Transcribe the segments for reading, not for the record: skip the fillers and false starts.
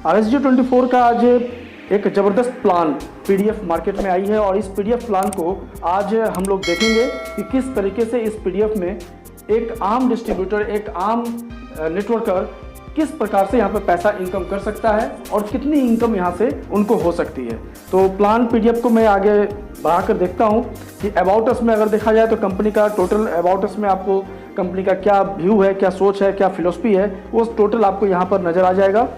RSG24 का आज एक ज़बरदस्त प्लान PDF मार्केट में आई है और इस PDF प्लान को आज हम लोग देखेंगे कि किस तरीके से इस PDF में एक आम डिस्ट्रीब्यूटर, एक आम नेटवर्कर किस प्रकार से यहाँ पर पैसा इनकम कर सकता है और कितनी इनकम यहाँ से उनको हो सकती है। तो प्लान PDF को मैं आगे बढ़ाकर देखता हूँ कि अबाउट अस में अगर देखा जाए तो कंपनी का टोटल अबाउट अस में आपको कंपनी का क्या व्यू है, क्या सोच है, क्या फिलोसफी है, वो टोटल आपको यहाँ पर नज़र आ जाएगा।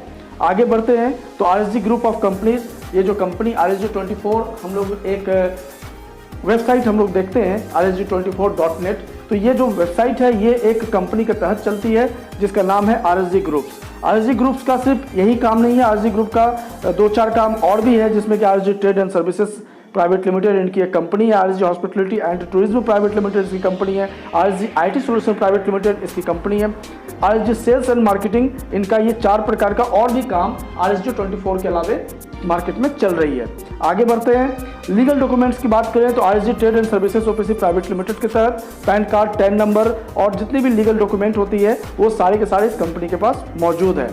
आगे बढ़ते हैं तो RSG ग्रुप ऑफ कंपनीज, ये जो कंपनी RSG24, हम लोग एक वेबसाइट हम लोग देखते हैं rsg24.net। तो ये जो वेबसाइट है ये एक कंपनी के तहत चलती है जिसका नाम है RSG ग्रुप्स। RSG ग्रुप्स का सिर्फ यही काम नहीं है, RSG ग्रुप का 2-4 काम और भी है, जिसमें कि RSG trade and services private limited इनकी एक कंपनी है, RSG hospitality and tourism private limited इसकी कंपनी है, RSG IT solution private limited इसकी कंपनी है, RSG सेल्स एंड मार्केटिंग, इनका ये 4 प्रकार का और भी काम RSG24 के अलावे मार्केट में चल रही है। आगे बढ़ते हैं, लीगल डॉक्यूमेंट्स की बात करें तो RSG trade and services OPC private limited के तहत पैन कार्ड, टैन नंबर और जितनी भी लीगल डॉक्यूमेंट होती है वो सारे के सारे इस कंपनी के पास मौजूद है।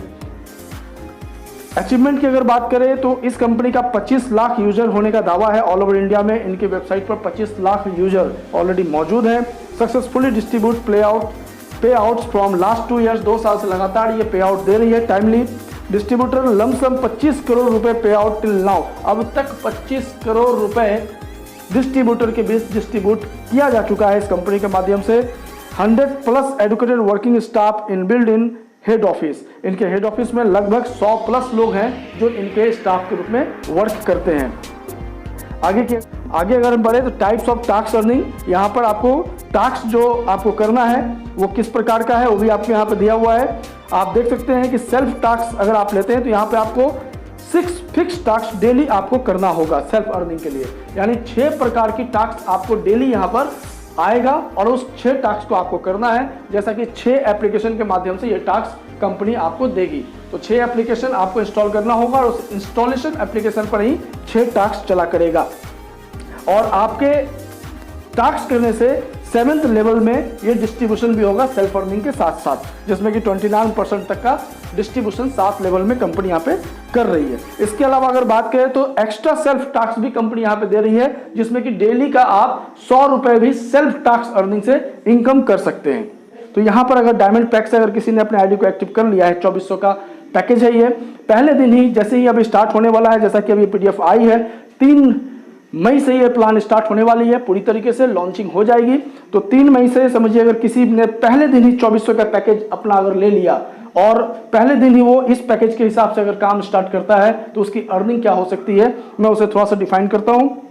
अचीवमेंट की अगर बात करें तो इस कंपनी का 25 लाख यूजर होने का दावा है। ऑल ओवर इंडिया में इनकी वेबसाइट पर 25 लाख यूजर ऑलरेडी मौजूद हैं। सक्सेसफुली डिस्ट्रीब्यूट पे आउट्स फ्रॉम लास्ट 2 ईयर्स, 2 साल से लगातार ये पे आउट दे रही है टाइमली। डिस्ट्रीब्यूटर लमसम 25 करोड़ रुपए पे आउट टिल नाउ, अब तक 25 करोड़ रुपए डिस्ट्रीब्यूटर के बीच डिस्ट्रीब्यूट किया जा चुका है इस कंपनी के माध्यम से। 100+ educated working staff in build in head office, इनके हेड ऑफिस में लगभग 100+ लोग हैं जो इनके स्टाफ के रूप में वर्क करते हैं। आगे अगर हम बढ़े तो टाइप्स ऑफ टास्क अर्निंग, यहाँ पर आपको टास्क जो आपको करना है वो किस प्रकार का है वो भी आपको यहाँ पे दिया हुआ है। आप देख सकते हैं कि सेल्फ टास्क अगर आप लेते हैं तो यहाँ पे आपको 6 फिक्स टास्क डेली आपको करना होगा सेल्फ अर्निंग के लिए, यानी 6 प्रकार की टास्क आपको डेली यहाँ पर आएगा और उस 6 टास्क को आपको करना है। जैसा कि 6 एप्लीकेशन के माध्यम से ये टास्क कंपनी आपको देगी, तो 6 एप्लीकेशन आपको इंस्टॉल करना होगा और उस इंस्टॉलेशन एप्लीकेशन पर ही 6 टास्क चला करेगा। और आपके टास्क करने से 7th लेवल में ये डिस्ट्रीब्यूशन भी होगा सेल्फ अर्निंग के साथ साथ, जिसमें कि 29% तक का डिस्ट्रीब्यूशन 7 लेवल में कंपनी यहाँ पे कर रही है। इसके अलावा अगर बात करें तो एक्स्ट्रा सेल्फ टास्क भी कंपनी यहाँ पे दे रही है, जिसमें कि डेली का आप 100 रुपए भी सेल्फ टास्क अर्निंग से इनकम कर सकते हैं। तो यहाँ पर अगर डायमंड पैक से अगर किसी ने अपने आईडी को एक्टिव कर लिया है, 2400 का पैकेज है ये, पहले दिन ही जैसे ही अभी स्टार्ट होने वाला है, जैसा कि अभी PDF आई है, 3 मई से ये प्लान स्टार्ट होने वाली है, पूरी तरीके से लॉन्चिंग हो जाएगी। तो 3 मई से समझिए अगर किसी ने पहले दिन ही 2400 का पैकेज अपना अगर ले लिया और पहले दिन ही वो इस पैकेज के हिसाब से अगर काम स्टार्ट करता है तो उसकी अर्निंग क्या हो सकती है, मैं उसे थोड़ा सा डिफाइन करता हूँ।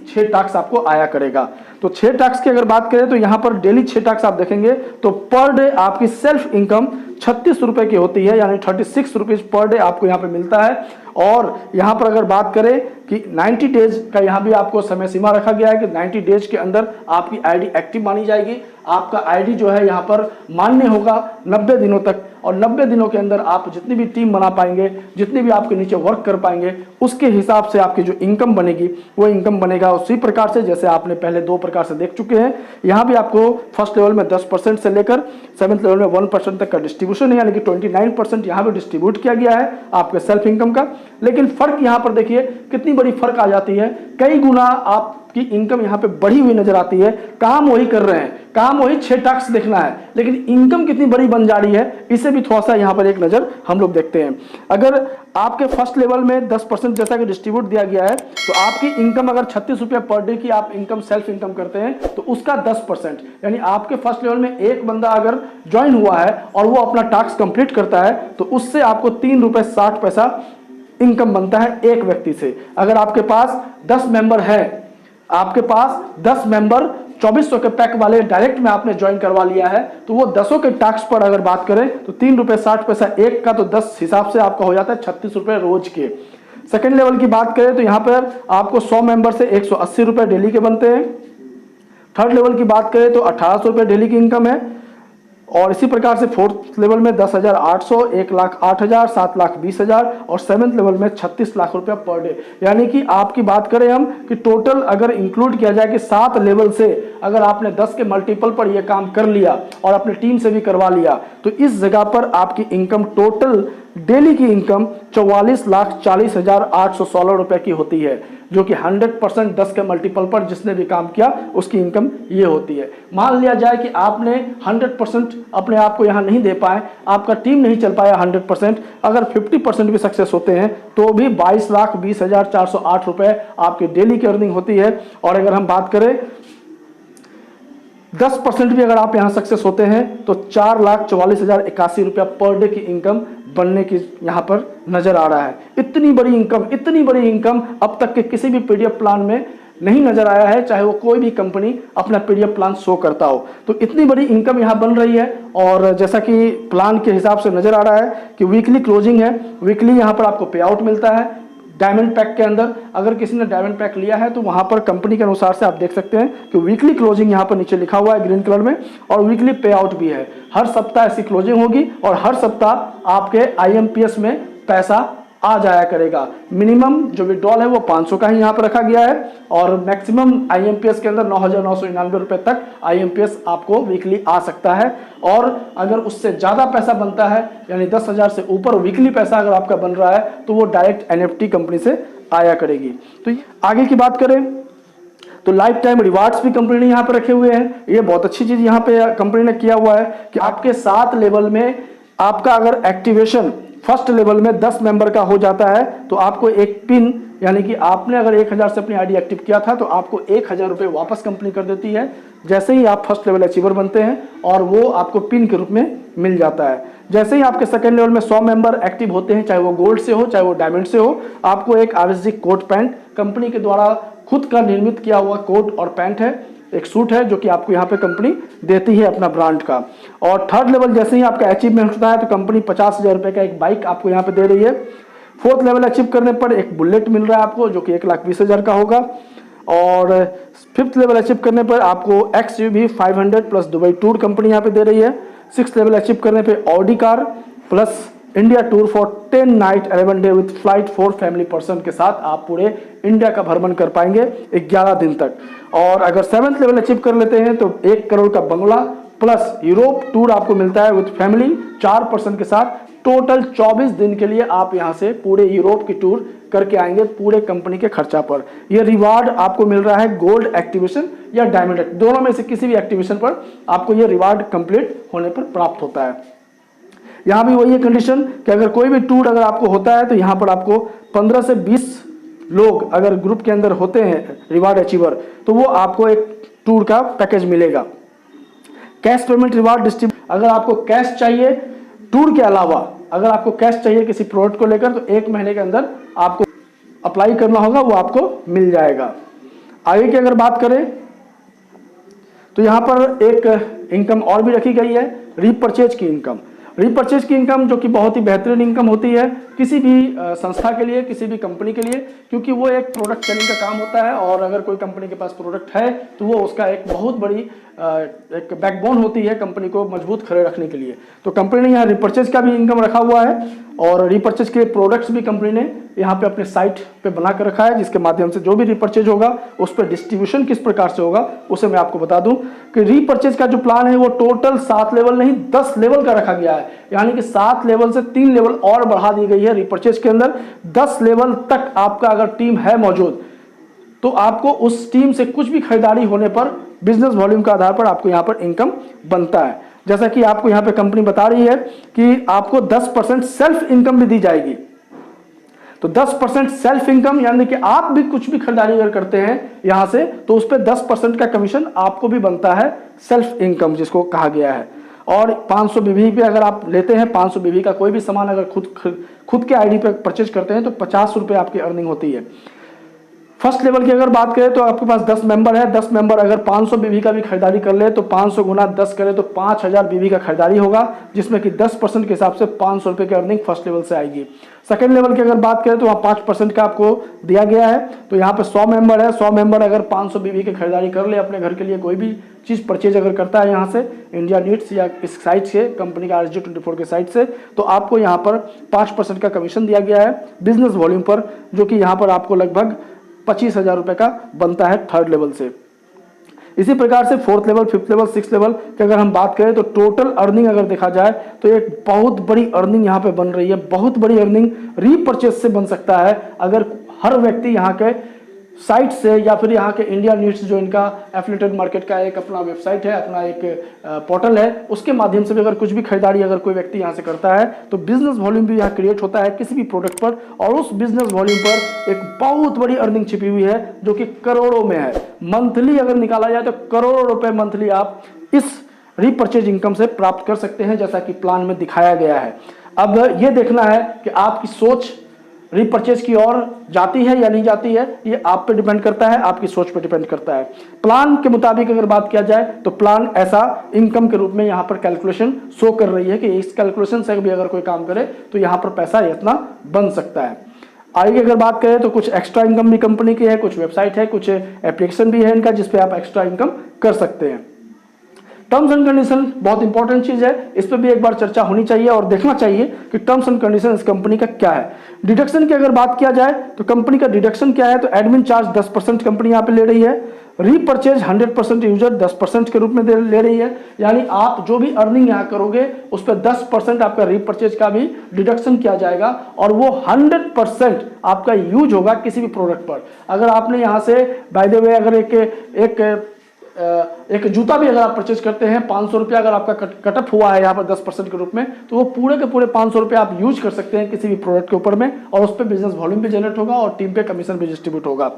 6 टास्क आपको आया करेगा। तो 6 टास्क की अगर बात करें तो यहाँ पर डेली 6 टास्क आप देखेंगे तो पर डे आपकी सेल्फ इनकम 36 रुपए की होती है, यानी 36 रुपीज पर डे आपको यहाँ पे मिलता है। और यहाँ पर अगर बात करें कि 90 डेज का यहाँ भी आपको समय सीमा रखा गया है कि 90 डेज के अंदर आपकी आईडी एक्टिव मानी जाएगी। आपका आईडी जो है यहाँ पर मान्य होगा 90 दिनों तक, और 90 दिनों के अंदर आप जितनी भी टीम बना पाएंगे, जितनी भी आपके नीचे वर्क कर पाएंगे, उसके हिसाब से आपकी जो इनकम बनेगी वो इनकम बनेगा उसी प्रकार से जैसे आपने पहले 2 प्रकार से देख चुके हैं। यहाँ भी आपको फर्स्ट लेवल में 10% से लेकर 7th लेवल में 1% तक का डिस्ट्रीब्यूशन है, यानी कि 29% यहाँ भी डिस्ट्रीब्यूट किया गया है आपके सेल्फ इनकम का। लेकिन फर्क यहाँ पर देखिए कितनी बड़ी फर्क आ जाती है, कई गुना आपकी इनकम यहाँ पे बढ़ी हुई नजर आती है। काम वही कर रहे हैं, काम वही 6 टास्क देखना है, लेकिन इनकम कितनी बड़ी बन जा रही है, इसे भी थोड़ा सा यहाँ पर एक नजर हम लोग देखते हैं। अगर आपके फर्स्ट लेवल में 10% जैसा कि डिस्ट्रीब्यूट दिया गया है तो आपकी इनकम अगर 36 रुपये पर डे की आप इनकम सेल्फ इनकम करते हैं तो उसका 10%, यानी आपके फर्स्ट लेवल में एक बंदा अगर ज्वाइन हुआ है और वो अपना टास्क कंप्लीट करता है तो उससे आपको 3 रुपये 60 पैसा इनकम बनता है एक व्यक्ति से। अगर आपके पास 10 मेंबर है, आपके पास 10 मेंबर 2400 के पैक वाले डायरेक्ट में आपने ज्वाइन करवा लिया है, तो वो 10 के टास्क पर अगर बात करें तो 3 रुपये 60 पैसा एक का, तो 10 हिसाब से आपका हो जाता है 36 रुपये रोज के। सेकेंड लेवल की बात करें तो यहाँ पर आपको 100 मेंबर से 180 रुपये डेली के बनते हैं। थर्ड लेवल की बात करें तो 1800 रुपये डेली की इनकम है। और इसी प्रकार से 4th लेवल में 10,800, 1,08,000, 7,20,000 और 7th लेवल में 36 लाख रुपया पर डे। यानी कि आपकी बात करें हम कि टोटल अगर इंक्लूड किया जाए कि 7 लेवल से अगर आपने 10 के मल्टीपल पर यह काम कर लिया और अपने टीम से भी करवा लिया तो इस जगह पर आपकी इनकम टोटल डेली की इनकम 44,40,816 रुपए की होती है, जो कि 100% 10 के मल्टीपल पर जिसने भी काम किया उसकी इनकम ये होती है। मान लिया जाए कि आपने 100% अपने आप को यहाँ नहीं दे पाए, आपका टीम नहीं चल पाया 100%, अगर 50% भी सक्सेस होते हैं तो भी 22,20,408 रुपए आपकी डेली की अर्निंग होती है। और अगर हम बात करें 10% भी अगर आप यहाँ सक्सेस होते हैं तो 4,44,081 रुपया पर डे की इनकम बनने की यहाँ पर नजर आ रहा है। इतनी बड़ी इनकम अब तक के किसी भी पीडीएफ प्लान में नहीं नजर आया है, चाहे वो कोई भी कंपनी अपना पीडीएफ प्लान शो करता हो। तो इतनी बड़ी इनकम यहाँ बन रही है। और जैसा कि प्लान के हिसाब से नजर आ रहा है कि वीकली क्लोजिंग है, वीकली यहाँ पर आपको पे आउट मिलता है डायमंड पैक के अंदर। अगर किसी ने डायमंड पैक लिया है तो वहां पर कंपनी के अनुसार से आप देख सकते हैं कि वीकली क्लोजिंग यहां पर नीचे लिखा हुआ है ग्रीन कलर में, और वीकली पे आउट भी है। हर सप्ताह ऐसी क्लोजिंग होगी और हर सप्ताह आपके आईएमपीएस में पैसा आ जाया करेगा। मिनिमम जो विड्रॉल है वो 500 का ही यहाँ पर रखा गया है, और मैक्सिमम आईएमपीएस के अंदर 9,999 रुपए तक आईएमपीएस आपको वीकली आ सकता है। और अगर उससे ज़्यादा पैसा बनता है, यानी 10,000 से ऊपर वीकली पैसा अगर आपका बन रहा है, तो वो डायरेक्ट एनएफटी कंपनी से आया करेगी। तो आगे की बात करें तो लाइफ टाइम रिवार्ड्स भी कंपनी ने यहाँ पर रखे हुए हैं। ये बहुत अच्छी चीज़ यहाँ पे कंपनी ने किया हुआ है कि आपके 7 लेवल में आपका अगर एक्टिवेशन फर्स्ट लेवल में 10 मेंबर का हो जाता है तो आपको एक पिन, यानी कि आपने अगर 1,000 से अपनी आईडी एक्टिव किया था तो आपको 1,000 रुपये वापस कंपनी कर देती है जैसे ही आप फर्स्ट लेवल अचीवर बनते हैं, और वो आपको पिन के रूप में मिल जाता है। जैसे ही आपके सेकंड लेवल में 100 मेंबर एक्टिव होते हैं, चाहे वो गोल्ड से हो चाहे वो डायमंड से हो, आपको एक आरएसजी कोट पैंट कंपनी के द्वारा खुद का निर्मित किया हुआ कोट और पैंट है, एक सूट है जो कि आपको यहाँ पे कंपनी देती है अपना ब्रांड का। और थर्ड लेवल जैसे ही आपका अचीवमेंट होता है तो कंपनी 50,000 रुपये का एक बाइक आपको यहाँ पे दे रही है। फोर्थ लेवल अचीव करने पर एक बुलेट मिल रहा है आपको, जो कि 1,20,000 का होगा। और फिफ्थ लेवल अचीव करने पर आपको XUV 500 plus Dubai tour company यहाँ पे दे रही है। सिक्स लेवल अचीव करने पे Audi car plus India tour for 10 night 11 day with flight for family person के साथ आप पूरे इंडिया का भ्रमण कर पाएंगे 11 दिन तक। और अगर 7th लेवल अचीव कर लेते हैं तो 1 करोड़ का बंगला प्लस यूरोप टूर आपको मिलता है विथ फैमिली 4 पर्सन के साथ। टोटल 24 दिन के लिए आप यहां से पूरे यूरोप की टूर करके आएंगे पूरे कंपनी के खर्चा पर। यह रिवार्ड आपको मिल रहा है गोल्ड एक्टिवेशन या डायमंड, दोनों में से किसी भी एक्टिवेशन पर आपको यह रिवार्ड कंप्लीट होने पर प्राप्त होता है। यहाँ भी वही है कंडीशन कि अगर कोई भी टूर अगर आपको होता है तो यहाँ पर आपको 15 से 20 लोग अगर ग्रुप के अंदर होते हैं रिवार्ड अचीवर, तो वो आपको एक टूर का पैकेज मिलेगा। कैश पेमेंट रिवार्ड डिस्ट्रीब्यूट, अगर आपको कैश चाहिए टूर के अलावा, अगर आपको कैश चाहिए किसी प्रोडक्ट को लेकर, तो 1 महीने के अंदर आपको अप्लाई करना होगा, वो आपको मिल जाएगा। आगे की अगर बात करें तो यहाँ पर एक इनकम और भी रखी गई है, रीपरचेज की इनकम। रीपरचेज की इनकम जो कि बहुत ही बेहतरीन इनकम होती है किसी भी संस्था के लिए, किसी भी कंपनी के लिए, क्योंकि वो एक प्रोडक्ट सेलिंग का काम होता है। और अगर कोई कंपनी के पास प्रोडक्ट है तो वो उसका एक बहुत बड़ी एक बैकबोन होती है कंपनी को मजबूत खड़े रखने के लिए। तो कंपनी ने यहाँ रीपरचेज का भी इनकम रखा हुआ है, और रीपरचेज के प्रोडक्ट्स भी कंपनी ने यहाँ पे अपने साइट पे बना कर रखा है, जिसके माध्यम से जो भी रीपरचेज होगा उस पर डिस्ट्रीब्यूशन किस प्रकार से होगा उसे मैं आपको बता दूं कि रीपरचेज का जो प्लान है वो टोटल 7 लेवल नहीं 10 लेवल का रखा गया है। यानी कि 7 लेवल से 3 लेवल और बढ़ा दी गई है रिपर्चेज के अंदर। 10 लेवल तक आपका अगर टीम है मौजूद तो आपको उस टीम से कुछ भी खरीदारी होने पर बिजनेस वॉल्यूम के आधार पर आपको यहाँ पर इनकम बनता है। जैसा कि आपको यहाँ पे कंपनी बता रही है कि आपको 10% सेल्फ इनकम भी दी जाएगी। तो 10% सेल्फ इनकम यानी कि आप भी कुछ भी खरीदारी अगर करते हैं यहां से तो उस पर 10% का कमीशन आपको भी बनता है, सेल्फ इनकम जिसको कहा गया है। और 500 बीवी पे अगर आप लेते हैं, 500 बीवी का कोई भी सामान अगर खुद के आईडी पे परचेज करते हैं तो 50 रुपये आपकी अर्निंग होती है। फर्स्ट लेवल की अगर बात करें तो आपके पास 10 मेंबर है, 10 मेंबर अगर 500 बीवी का भी खरीदारी कर ले तो 500 गुना 10 करें तो 5000 बीवी का खरीदारी होगा, जिसमें कि 10% के हिसाब से 500 रुपये की अर्निंग फर्स्ट लेवल से आएगी। सेकंड लेवल की अगर बात करें तो वहाँ 5% का आपको दिया गया है। तो यहाँ पे 100 मेंबर है, 100 मेंबर अगर 500 बीवी की खरीदारी कर ले अपने घर के लिए, कोई भी चीज़ परचेज अगर करता है यहाँ से इंडिया नीड्स या इस साइट से कंपनी का RSG24 के साइट से, तो आपको यहाँ पर 5% का कमीशन दिया गया है बिजनेस वॉल्यूम पर, जो कि यहाँ पर आपको लगभग 25,000 रुपये का बनता है थर्ड लेवल से। इसी प्रकार से 4th level, 5th level, 6th level की अगर हम बात करें तो टोटल अर्निंग अगर देखा जाए तो एक बहुत बड़ी अर्निंग यहाँ पे बन रही है। बहुत बड़ी अर्निंग रीपरचेज से बन सकता है अगर हर व्यक्ति यहाँ के साइट से या फिर यहाँ के इंडिया नीड्स जो इनका एफिलिएटेड मार्केट का एक अपना वेबसाइट है, अपना एक पोर्टल है, उसके माध्यम से भी अगर कुछ भी खरीदारी अगर कोई व्यक्ति यहाँ से करता है तो बिजनेस वॉल्यूम भी यहाँ क्रिएट होता है किसी भी प्रोडक्ट पर, और उस बिजनेस वॉल्यूम पर एक बहुत बड़ी अर्निंग छिपी हुई है जो कि करोड़ों में है। मंथली अगर निकाला जाए तो करोड़ों रुपए मंथली आप इस रीपरचेज इनकम से प्राप्त कर सकते हैं, जैसा कि प्लान में दिखाया गया है। अब यह देखना है कि आपकी सोच रीपरचेज की ओर जाती है या नहीं जाती है, ये आप पे डिपेंड करता है, आपकी सोच पे डिपेंड करता है। प्लान के मुताबिक अगर बात किया जाए तो प्लान ऐसा इनकम के रूप में यहाँ पर कैलकुलेशन शो कर रही है कि इस कैलकुलेशन से भी अगर कोई काम करे तो यहाँ पर पैसा इतना बन सकता है। आगे अगर बात करें तो कुछ एक्स्ट्रा इनकम भी कंपनी की है, कुछ वेबसाइट है, कुछ एप्लीकेशन भी है इनका जिसपे आप एक्स्ट्रा इनकम कर सकते हैं। टर्म्स एंड कंडीशन बहुत इंपॉर्टेंट चीज है, इस पर भी एक बार चर्चा होनी चाहिए और देखना चाहिए कि टर्म्स एंड कंडीशन इस कंपनी का क्या है। डिडक्शन की अगर बात किया जाए तो कंपनी का डिडक्शन क्या है, तो एडमिन चार्ज 10% कंपनी यहाँ पे ले रही है, रीपरचेज 100% यूजर 10% के रूप में ले रही है, यानी आप जो भी अर्निंग यहाँ करोगे उस पर 10% आपका रीपरचेज का भी डिडक्शन किया जाएगा और वो 100% आपका यूज होगा किसी भी प्रोडक्ट पर। अगर आपने यहाँ से बाय द वे अगर एक जूता भी अगर आप परचेज करते हैं 500 रुपया अगर आपका कटअप हुआ है यहाँ पर 10% के रूप में, तो वो पूरे के पूरे 500 रुपये आप यूज कर सकते हैं किसी भी प्रोडक्ट के ऊपर में, और उस पर बिजनेस वॉल्यूम भी जनरेट होगा और टीम पे कमीशन भी डिस्ट्रीब्यूट होगा।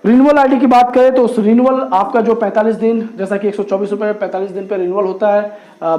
रिन्यूअल आईडी की बात करें तो उस रिन्यूअल आपका जो 45 दिन, जैसा कि 124 रुपये 45 दिन पे रिन्यूअल होता है,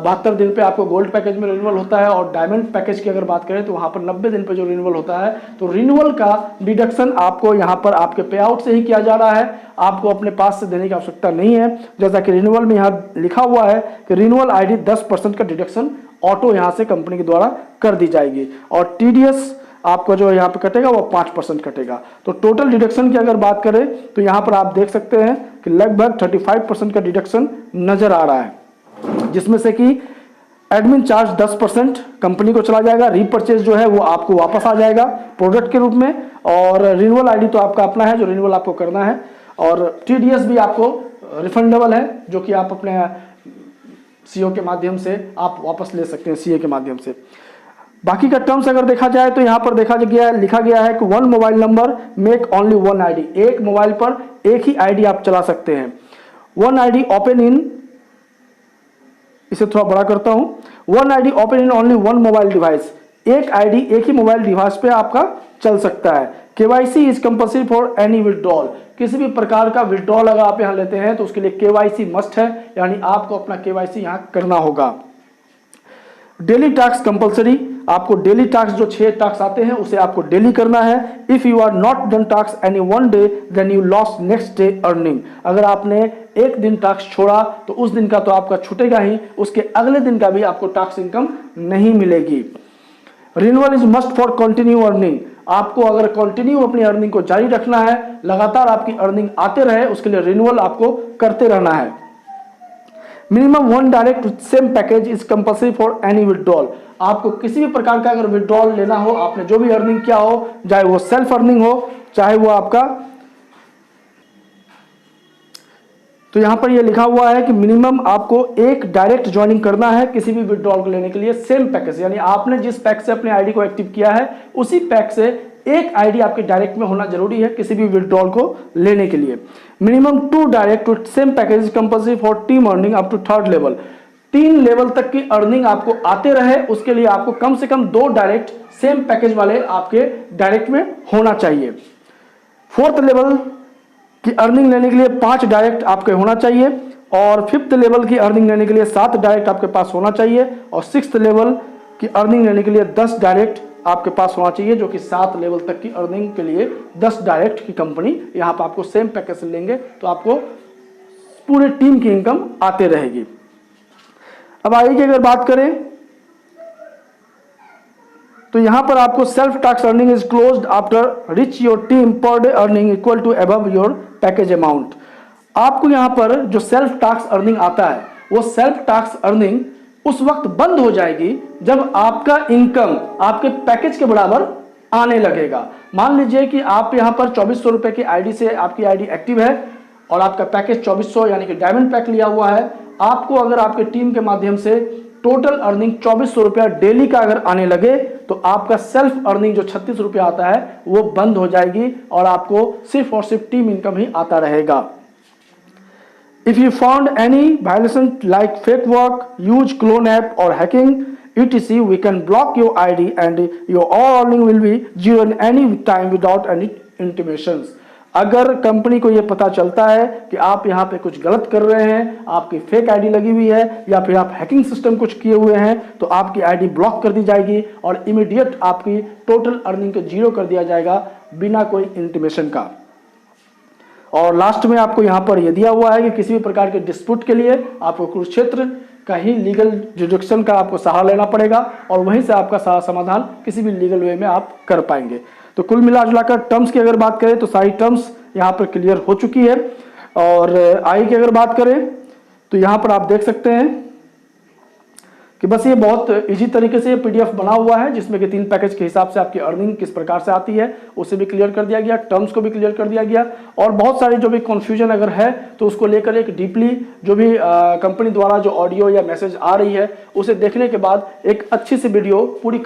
72 दिन पे आपको गोल्ड पैकेज में रिन्यूअल होता है, और डायमंड पैकेज की अगर बात करें तो वहाँ पर 90 दिन पे जो रिन्यूअल होता है, तो रिन्यूअल का डिडक्शन आपको यहाँ पर आपके पे आउट से ही किया जा रहा है, आपको अपने पास से देने की आवश्यकता नहीं है। जैसा कि रिन्यूअल में यहाँ लिखा हुआ है कि रिन्यूअल आईडी 10% का डिडक्शन ऑटो यहाँ से कंपनी के द्वारा कर दी जाएगी, और TDS आपको जो यहाँ पे कटेगा वो 5% कटेगा। तो टोटल डिडक्शन की अगर बात करें तो यहाँ पर आप देख सकते हैं कि लगभग 35% का डिडक्शन नजर आ रहा है, जिसमें से कि एडमिन चार्ज 10% कंपनी को चला जाएगा, रीपरचेज जो है वो आपको वापस आ जाएगा प्रोडक्ट के रूप में, और रिन्यूअल आईडी तो आपका अपना है जो रिन्यूअल आपको करना है, और TDS भी आपको रिफंडेबल है जो कि आप अपने CEO के माध्यम से आप वापस ले सकते हैं, CA के माध्यम से। बाकी का टर्म्स अगर देखा जाए तो यहाँ पर लिखा गया है कि 1 mobile number make only 1 ID, एक मोबाइल पर एक ही आईडी आप चला सकते हैं। 1 आईडी ओपन इन, इसे थोड़ा बड़ा करता हूं, 1 ID open in only 1 mobile device, एक आईडी एक ही मोबाइल डिवाइस पे आपका चल सकता है। KYC is compulsory for any withdrawal, किसी भी प्रकार का विड्रॉल अगर आप यहाँ लेते हैं तो उसके लिए KYC मस्ट है, यानी आपको अपना KYC यहाँ करना होगा। डेली टास्क कंपलसरी, आपको डेली टास्क जो 6 टास्क आते हैं उसे आपको डेली करना है। If you are not done task any one day then you loss next day earning, अगर आपने एक दिन टास्क छोड़ा तो उस दिन का तो आपका छूटेगा ही, उसके अगले दिन का भी आपको टास्क इनकम नहीं मिलेगी। Renewal is must for continue earning, आपको अगर कंटिन्यू अपनी अर्निंग को जारी रखना है, लगातार आपकी अर्निंग आते रहे, उसके लिए रिन्यूअल आपको करते रहना है। Minimum 1 direct same package is compulsory for any withdrawal, आपको किसी भी प्रकार का अगर विड्रॉल लेना हो, आपने जो भी अर्निंग किया हो, चाहे वो सेल्फ अर्निंग हो चाहे वो आपका, तो यहां पर ये लिखा हुआ है कि मिनिमम आपको एक डायरेक्ट ज्वाइनिंग करना है किसी भी विड्रॉल को लेने के लिए, सेम पैकेज, यानी आपने जिस पैक से अपने आईडी को एक्टिव किया है उसी पैक से एक आईडी आपके डायरेक्ट में होना जरूरी है किसी भी विड्रॉल को लेने के लिए। Minimum 2 direct to same package compulsory for team earning up to 3rd level, 3 level तक की अर्निंग आपको आते रहे, उसके लिए आपको कम से कम 2 डायरेक्ट सेम पैकेज वाले आपके डायरेक्ट में होना चाहिए। 4th लेवल की अर्निंग लेने के लिए 5 डायरेक्ट आपके होना चाहिए, और 5th लेवल की अर्निंग लेने के लिए 7 डायरेक्ट आपके पास होना चाहिए, और 6th लेवल की अर्निंग लेने के लिए 10 डायरेक्ट आपके पास होना चाहिए, जो कि 7 लेवल तक की अर्निंग के लिए 10 डायरेक्ट की कंपनी यहाँ पर आपको सेम पैकेज से लेंगे तो आपको पूरे टीम की इनकम आते रहेगी। अब आगे की अगर बात करें तो यहां पर आपको self task earning is closed after reach your team per day earning equal to above your package amount, आपको यहां पर जो सेल्फ टास्क अर्निंग आता है वो सेल्फ टास्क अर्निंग उस वक्त बंद हो जाएगी जब आपका इनकम आपके पैकेज के बराबर आने लगेगा। मान लीजिए कि आप यहां पर 2400 रुपए की आईडी से आपकी आईडी एक्टिव है, और आपका पैकेज 2400 यानी कि डायमंड पैक लिया हुआ है, आपको अगर आपके टीम के माध्यम से टोटल अर्निंग 2400 रुपया डेली का अगर आने लगे तो आपका सेल्फ अर्निंग जो 36 रुपया आता है वो बंद हो जाएगी और आपको सिर्फ और सिर्फ टीम इनकम ही आता रहेगा। If you found any violation like fake work, use clone app or hacking, etc., we can block your ID and your all earning will be zero in any time without any intimations. अगर company को ये पता चलता है कि आप यहाँ पे कुछ गलत कर रहे हैं, आपकी फेक आईडी लगी हुई है या फिर आप हैकिंग सिस्टम कुछ किए हुए हैं, तो आपकी आईडी ब्लॉक कर दी जाएगी और इमीडिएट आपकी टोटल अर्निंग को जीरो कर दिया जाएगा बिना कोई इंटीमेशन का। और लास्ट में आपको यहाँ पर यह दिया हुआ है कि किसी भी प्रकार के डिस्प्यूट के लिए आपको कुरुक्षेत्र का ही लीगल जुडिक्शन का आपको सहारा लेना पड़ेगा और वहीं से आपका सारा समाधान किसी भी लीगल वे में आप कर पाएंगे। तो कुल मिलाजुलाकर टर्म्स की अगर बात करें तो सारी टर्म्स यहाँ पर क्लियर हो चुकी है। और आई की अगर बात करें तो यहाँ पर आप देख सकते हैं कि बस ये बहुत इजी तरीके से ये पीडीएफ बना हुआ है जिसमें कि 3 पैकेज के हिसाब से आपकी अर्निंग किस प्रकार से आती है उसे भी क्लियर कर दिया गया, टर्म्स को भी क्लियर कर दिया गया और बहुत सारी जो भी कन्फ्यूजन अगर है तो उसको लेकर एक डीपली जो भी कंपनी द्वारा जो ऑडियो या मैसेज आ रही है उसे देखने के बाद एक अच्छी सी वीडियो पूरी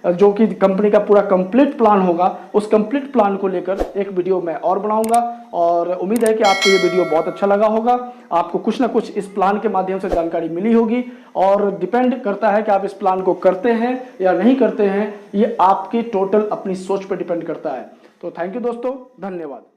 जो कि कंपनी का पूरा कंप्लीट प्लान होगा उस कंप्लीट प्लान को लेकर एक वीडियो मैं और बनाऊंगा और उम्मीद है कि आपको ये वीडियो बहुत अच्छा लगा होगा। आपको कुछ ना कुछ इस प्लान के माध्यम से जानकारी मिली होगी और डिपेंड करता है कि आप इस प्लान को करते हैं या नहीं करते हैं, ये आपकी टोटल अपनी सोच पर डिपेंड करता है। तो थैंक यू दोस्तों, धन्यवाद।